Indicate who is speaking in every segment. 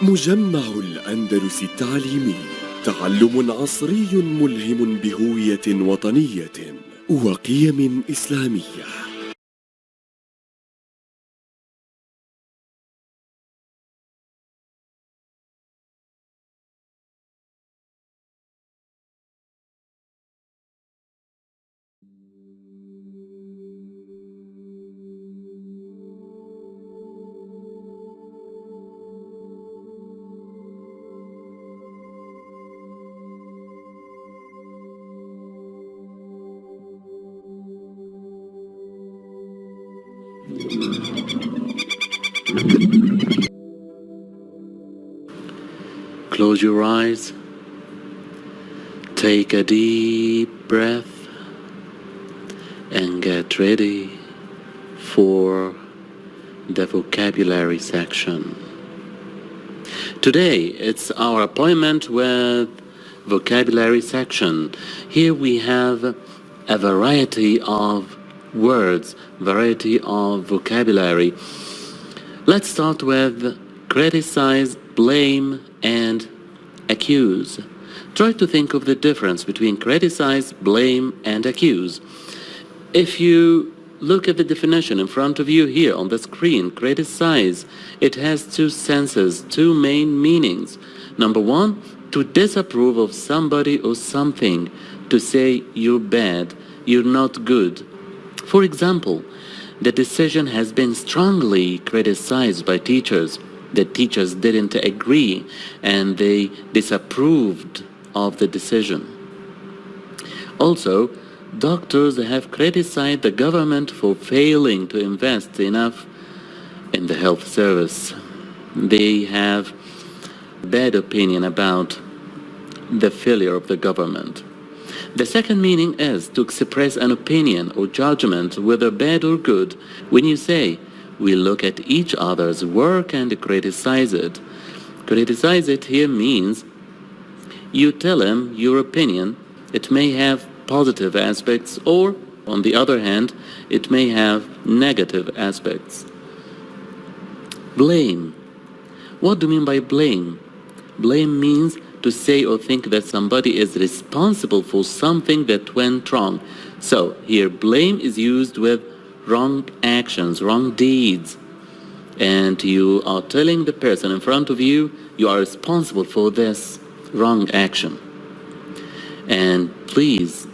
Speaker 1: مجمع الأندلس التعليمي، تعلم عصري ملهم بهوية وطنية وقيم إسلامية.
Speaker 2: Close your eyes, take a deep breath, and get ready for the vocabulary section. Today, it's our appointment with vocabulary section. Here we have a variety of words, variety of vocabulary. Let's start with criticize, blame, and accuse. Try to think of the difference between criticize, blame, and accuse. If you look at the definition in front of you here on the screen, criticize, it has two senses, two main meanings. Number one, to disapprove of somebody or something, to say you're bad, you're not good. For example, the decision has been strongly criticized by teachers. The teachers didn't agree and they disapproved of the decision. Also, doctors have criticized the government for failing to invest enough in the health service. They have bad opinion about the failure of the government. The second meaning is to express an opinion or judgment, whether bad or good. When you say, we look at each other's work and criticize it. Criticize it here means you tell him your opinion. It may have positive aspects, or on the other hand, it may have negative aspects. Blame. What do you mean by blame? Blame means to say or think that somebody is responsible for something that went wrong. So here blame is used with wrong actions, wrong deeds. And you are telling the person in front of you, you are responsible for this wrong action. And please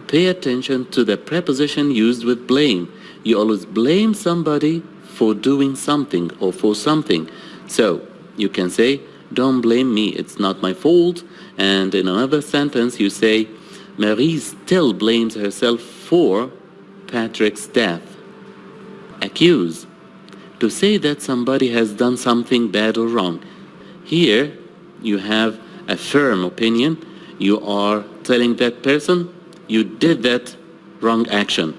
Speaker 2: pay attention to the preposition used with blame. You always blame somebody for doing something or for something. So you can say, don't blame me, it's not my fault. And in another sentence you say, Marie still blames herself for Patrick's death. Accuse. To say that somebody has done something bad or wrong. Here you have a firm opinion. You are telling that person you did that wrong action.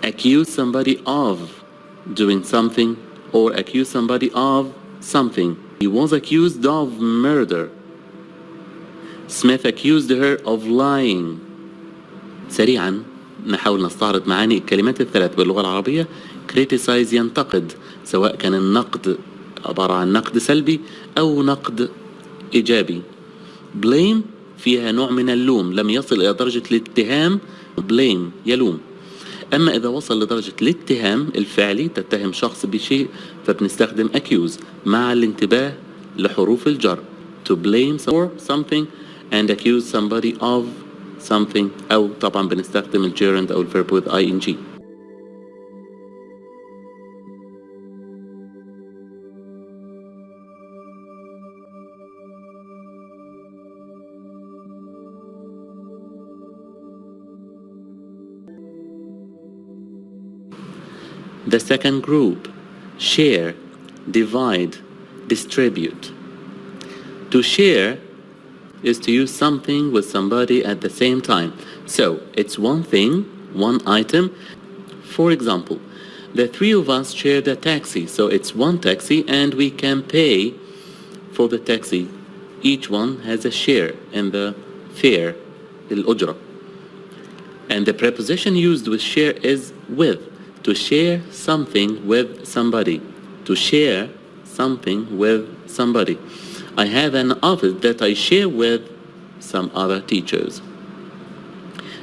Speaker 2: Accuse somebody of doing something or accuse somebody of something. He was accused of murder. Smith accused her of lying. سريعا نحاول نستعرض معاني الكلمات الثلاث باللغة العربية. criticize ينتقد، سواء كان النقد عبارة عن نقد سلبي أو نقد إيجابي. blame فيها نوع من اللوم، لم يصل إلى درجة الاتهام. blame يلوم. أما إذا وصل لدرجة الاتهام الفعلي، تتهم شخص بشيء، فبنستخدم accuse مع الانتباه لحروف الجر. to blame for something and accuse somebody of something، أو طبعا بنستخدم الgerund أو الverb with ing. The second group, share, divide, distribute. To share is to use something with somebody at the same time. So it's one thing, one item. For example, the three of us shared a taxi. So it's one taxi and we can pay for the taxi. Each one has a share in the fare, الأجرة. And the preposition used with share is with. To share something with somebody. To share something with somebody. I have an office that I share with some other teachers.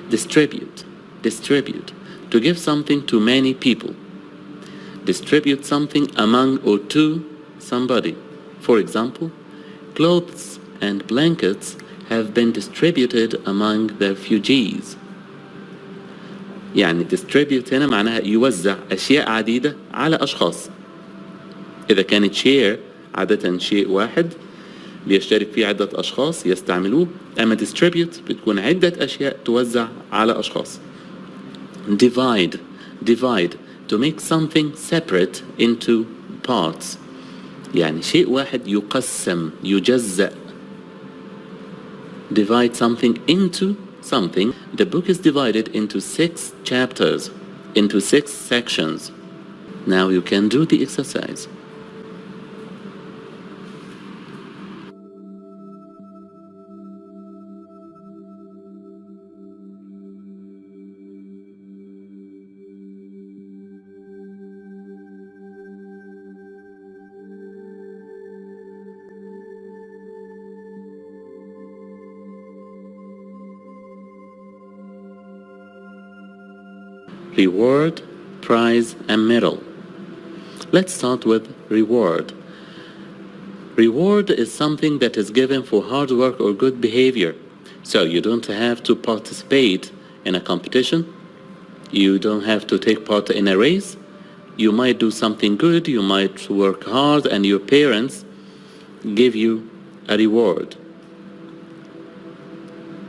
Speaker 2: Distribute, distribute, to give something to many people. Distribute something among or to somebody. For example, clothes and blankets have been distributed among the refugees. يعني distribute هنا معناها يوزع أشياء عديدة على أشخاص. إذا كانت share عادة شيء واحد بيشترك فيه عدة أشخاص يستعملوه، أما distribute بتكون عدة أشياء توزع على أشخاص. Divide, divide, to make something separate into parts. يعني شيء واحد يقسم يجزأ. Divide something into something. The book is divided into 6 chapters, into 6 sections. Now you can do the exercise. Reward, prize, and medal. Let's start with reward. Reward is something that is given for hard work or good behavior. So you don't have to participate in a competition. You don't have to take part in a race. You might do something good, you might work hard, and your parents give you a reward.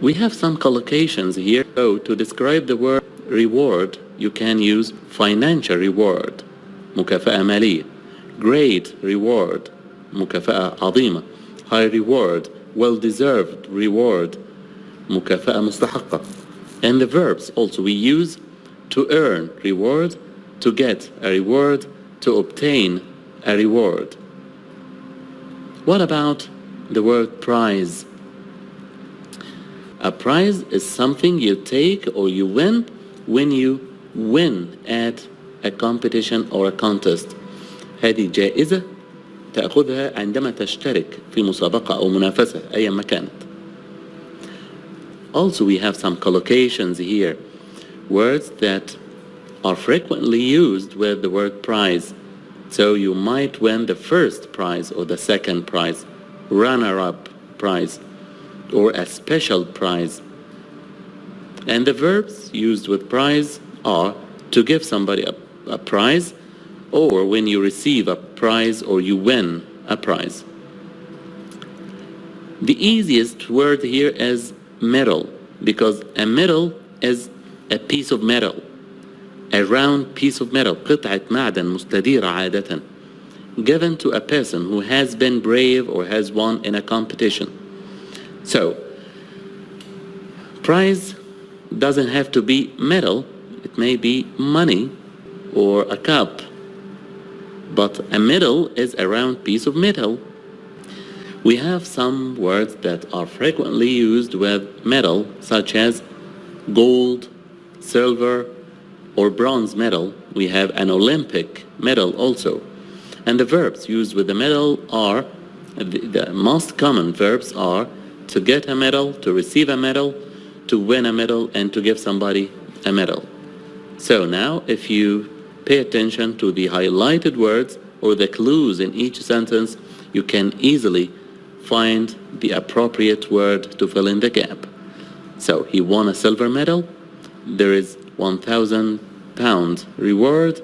Speaker 2: We have some collocations here. So to describe the word reward, you can use financial reward, مكافأة مالية. Great reward, مكافأة عظيمة. High reward, well-deserved reward, مكافأة مستحقة. And the verbs also we use to earn reward, to get a reward, to obtain a reward. What about the word prize? A prize is something you take or you win when you win at a competition or a contest. هذه جائزة تأخذها عندما تشترك في مسابقة أو منافسة أي ما كانت. Also we have some collocations here, words that are frequently used with the word prize. So you might win the first prize or the second prize, runner-up prize, or a special prize. And the verbs used with prize are to give somebody a prize, or when you receive a prize or you win a prize. The easiest word here is medal, because a medal is a piece of metal, a round piece of metal, قطعة معدن مستديرة عادة, given to a person who has been brave or has won in a competition. So, prize doesn't have to be metal, it may be money or a cup, but a medal is a round piece of metal. We have some words that are frequently used with metal, such as gold, silver, or bronze medal. We have an Olympic medal also. And the verbs used with the medal are, the most common verbs are to get a medal, to receive a medal, to win a medal, and to give somebody a medal. So now, if you pay attention to the highlighted words or the clues in each sentence, you can easily find the appropriate word to fill in the gap. So he won a silver medal, there is £1,000 reward,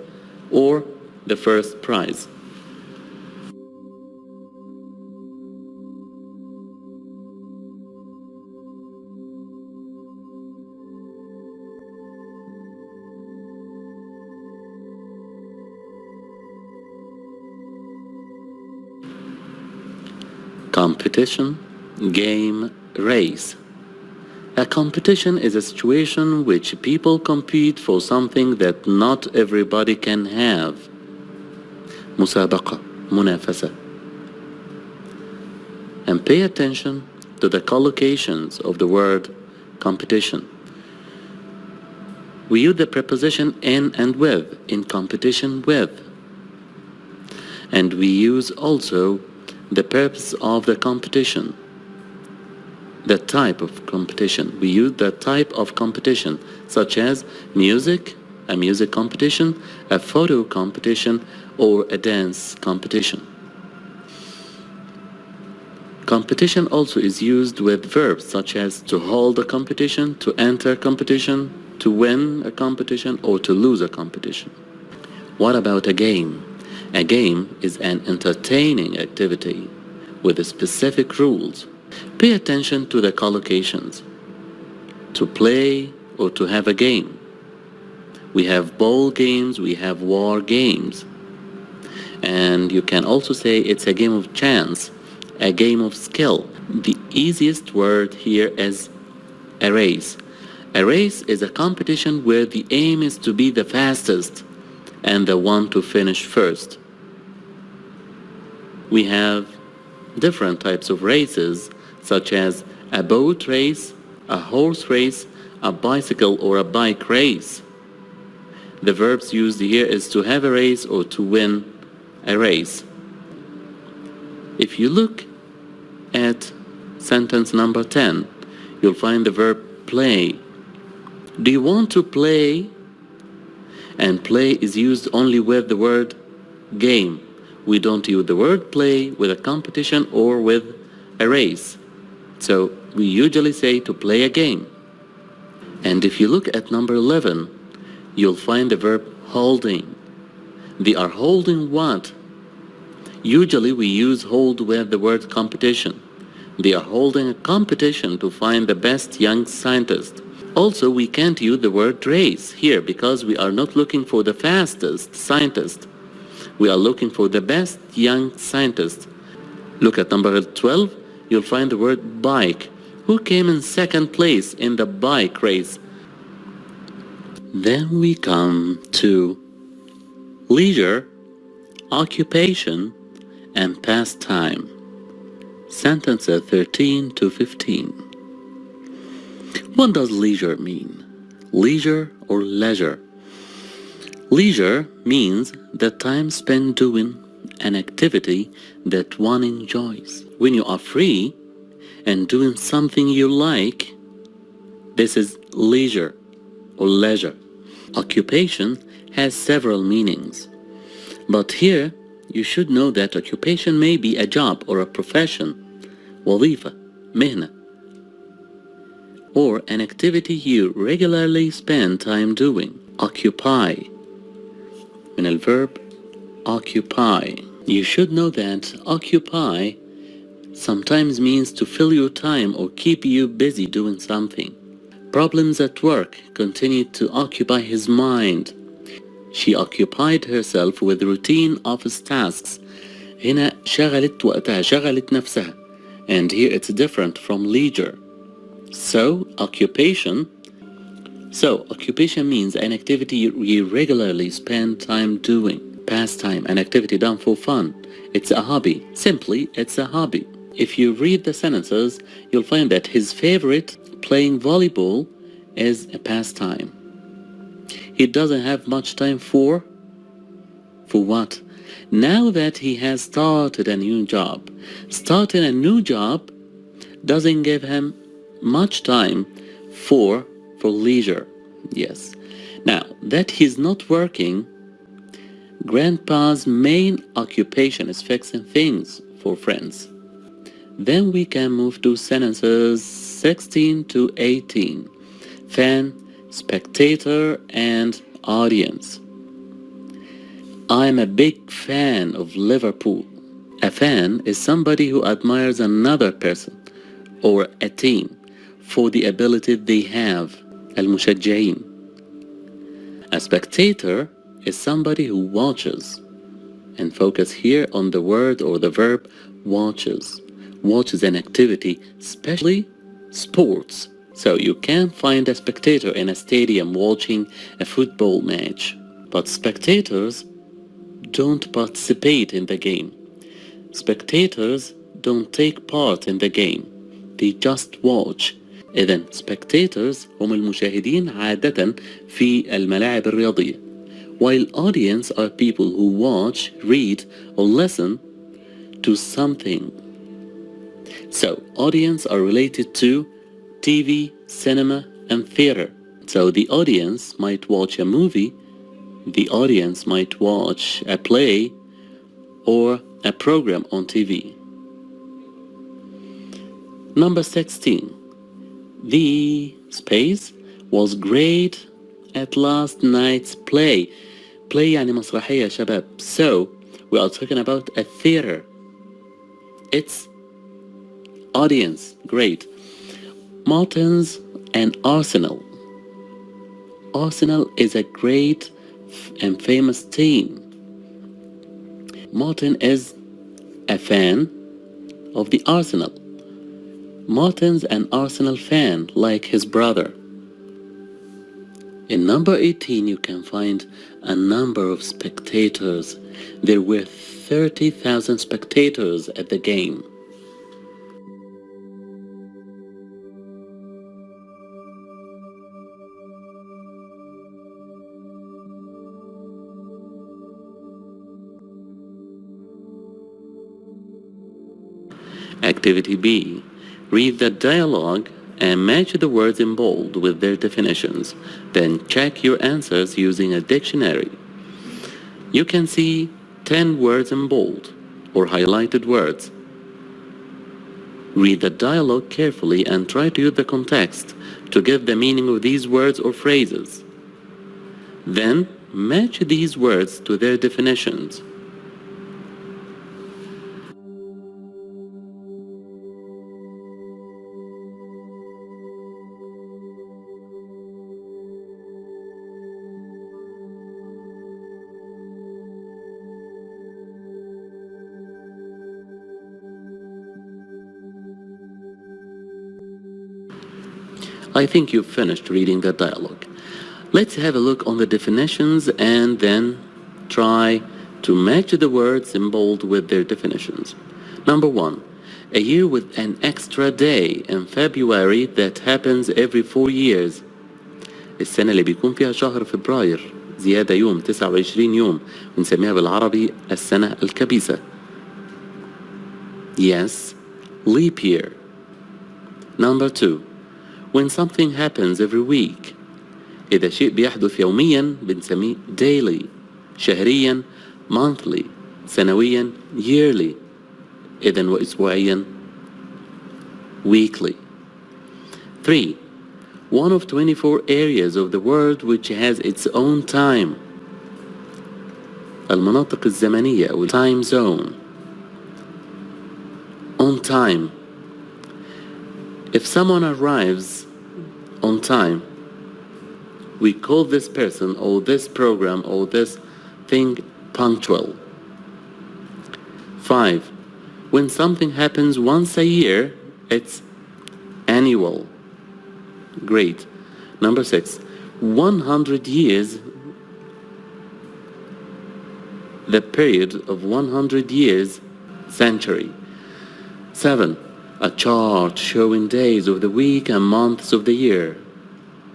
Speaker 2: or the first prize. Competition, game, race. A competition is a situation in which people compete for something that not everybody can have. مسابقة, منافسة. And pay attention to the collocations of the word competition. We use the preposition in and with, in competition with. And we use also the purpose of the competition, the type of competition. We use the type of competition, such as music, a music competition, a photo competition, or a dance competition. Competition also is used with verbs such as to hold a competition, to enter a competition, to win a competition, or to lose a competition. What about a game? A game is an entertaining activity with specific rules. Pay attention to the collocations. To play or to have a game. We have ball games, we have war games. And you can also say it's a game of chance, a game of skill. The easiest word here is a race. A race is a competition where the aim is to be the fastest and the one to finish first. We have different types of races, such as a boat race, a horse race, a bicycle or a bike race. The verbs used here is to have a race or to win a race. If you look at sentence number 10, you'll find the verb play. Do you want to play? And play is used only with the word game. We don't use the word play with a competition or with a race. So we usually say to play a game. And if you look at number 11, you'll find the verb holding. They are holding what? Usually we use hold with the word competition. They are holding a competition to find the best young scientist. Also, we can't use the word race here because we are not looking for the fastest scientist. We are looking for the best young scientist. Look at number 12, you'll find the word bike. Who came in second place in the bike race? Then we come to leisure, occupation, and pastime. Sentences 13 to 15. What does leisure mean? Leisure or leisure? Leisure means the time spent doing an activity that one enjoys. When you are free and doing something you like, this is leisure or leisure. Occupation has several meanings, but here you should know that occupation may be a job or a profession, وظيفة, مهنة, or an activity you regularly spend time doing. Occupy, من الverb occupy. You should know that occupy sometimes means to fill your time or keep you busy doing something. Problems at work continued to occupy his mind. She occupied herself with routine office tasks. هنا شغلت وقتها, شغلت نفسها. And here it's different from leisure. So occupation means an activity you regularly spend time doing. Pastime, an activity done for fun. It's a hobby. Simply, it's a hobby. If you read the sentences, you'll find that his favorite, playing volleyball, is a pastime. He doesn't have much time for what? Now that he has started a new job. Starting a new job doesn't give him much time for leisure. Yes. Now that he's not working, Grandpa's main occupation is fixing things for friends. Then we can move to sentences 16 to 18. Fan, spectator, and audience. I'm a big fan of Liverpool. A fan is somebody who admires another person or a team for the ability they have. المشجعين. A spectator is somebody who watches. And focus here on the word or the verb watches. Watches an activity, especially sports. So you can't find a spectator in a stadium watching a football match. But spectators don't participate in the game. Spectators don't take part in the game. They just watch. إذن spectators هم المشاهدين عادة في الملاعب الرياضية. while audience are people who watch, read, or listen to something. So, audience are related to TV, cinema, and theater. So, the audience might watch a movie, the audience might watch a play, or a program on TV. Number 16. The space was great at last night's play. Play يعني مسرحية يا شباب. So, we are talking about a theater. Its audience, great. Martins and Arsenal. Arsenal is a great and famous team. Martin is a fan of the Arsenal. Martin's an Arsenal fan like his brother. In number 18, you can find a number of spectators. There were 30,000 spectators at the game. Activity B. Read the dialogue and match the words in bold with their definitions. Then check your answers using a dictionary. You can see 10 words in bold or highlighted words. Read the dialogue carefully and try to use the context to get the meaning of these words or phrases. Then match these words to their definitions. I think you've finished reading the dialogue. Let's have a look on the definitions and then try to match the words in bold with their definitions. Number 1. A year with an extra day in February that happens every 4 years. السنة اللي بيكون فيها شهر فبراير زيادة يوم 29 يوم بنسميها بالعربي السنة الكبيسة. Yes, leap year. Number 2. When something happens every week. إذا شيء بيحدث يوميا بنسميه daily. شهريا monthly. سنويا yearly. إذن وأسبوعيا weekly. 3. One of 24 areas of the world which has its own time. المناطق الزمنية أو time zone. On time. If someone arrives on time, we call this person or this program or this thing punctual. 5. When something happens once a year, it's annual. Great. Number 6. 100 years. The period of 100 years, century. 7. A chart showing days of the week and months of the year.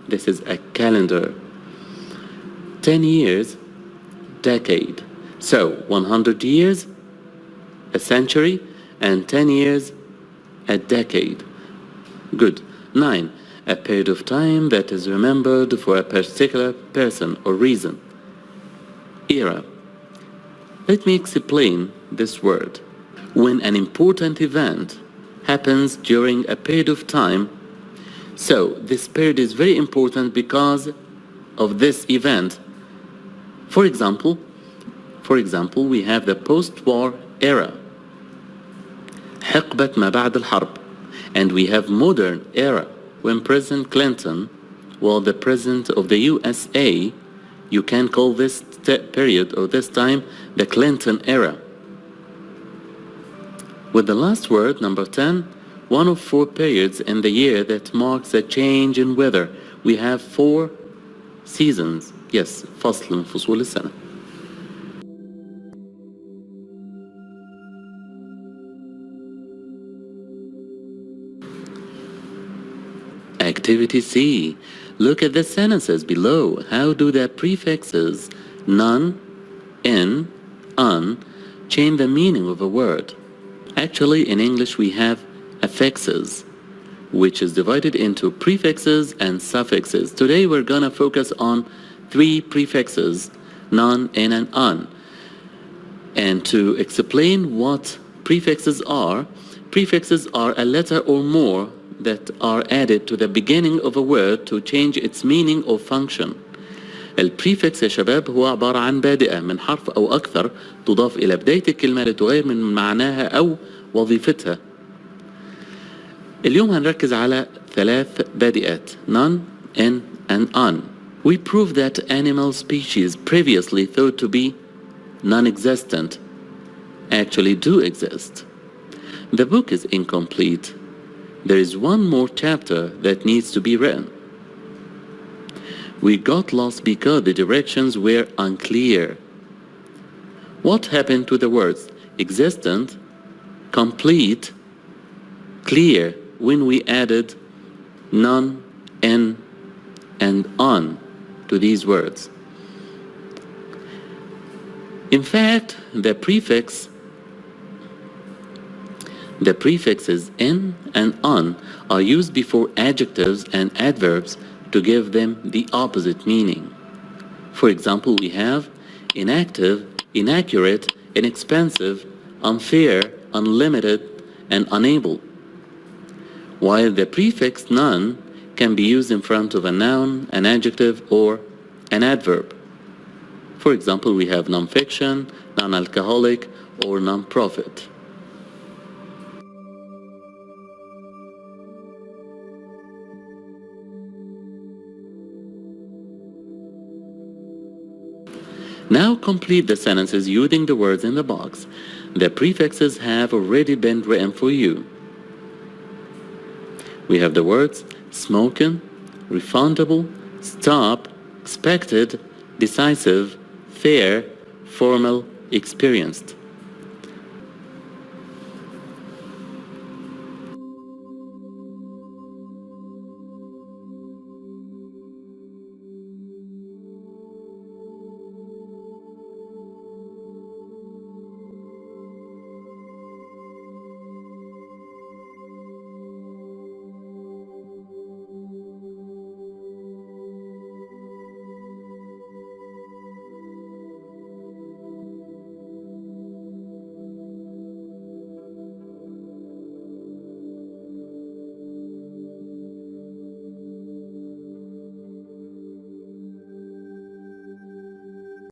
Speaker 2: This is a calendar. 10 years, decade. So 100 years, a century, and 10 years, a decade. Good. 9. A period of time that is remembered for a particular person or reason. Era. Let me explain this word. When an important event happens during a period of time, so this period is very important because of this event. For example, we have the post-war era, حقبة ما بعد الحرب, and we have modern era, when President Clinton was the president of the USA. You can call this period or this time the Clinton era. With the last word, number 10, one of 4 periods in the year that marks a change in weather. We have 4 seasons. Yes, فصل من فصول السنة. Activity C. Look at the sentences below. How do the prefixes non, in, on change the meaning of a word. Actually, in English we have affixes, which is divided into prefixes and suffixes. Today we're gonna focus on 3 prefixes, non, in, and on. And to explain what prefixes are a letter or more that are added to the beginning of a word to change its meaning or function. البريفكس يا شباب هو عبارة عن بادئة من حرف أو أكثر تضاف إلى بداية الكلمة لتغير من معناها أو وظيفتها. اليوم هنركز على 3 بادئات non, in, and on. We prove that animal species previously thought to be non-existent actually do exist. The book is incomplete. There is one more chapter that needs to be written. We got lost because the directions were unclear. What happened to the words existent, complete, clear when we added non, in, and on to these words? In fact, the prefixes in and on are used before adjectives and adverbs to give them the opposite meaning. For example, we have inactive, inaccurate, inexpensive, unfair, unlimited, and unable. While the prefix non can be used in front of a noun, an adjective, or an adverb. For example, we have non-fiction, non-alcoholic, or non-profit. Now complete the sentences using the words in the box. The prefixes have already been written for you. We have the words smoking, refundable, stop, expected, decisive, fair, formal, experienced.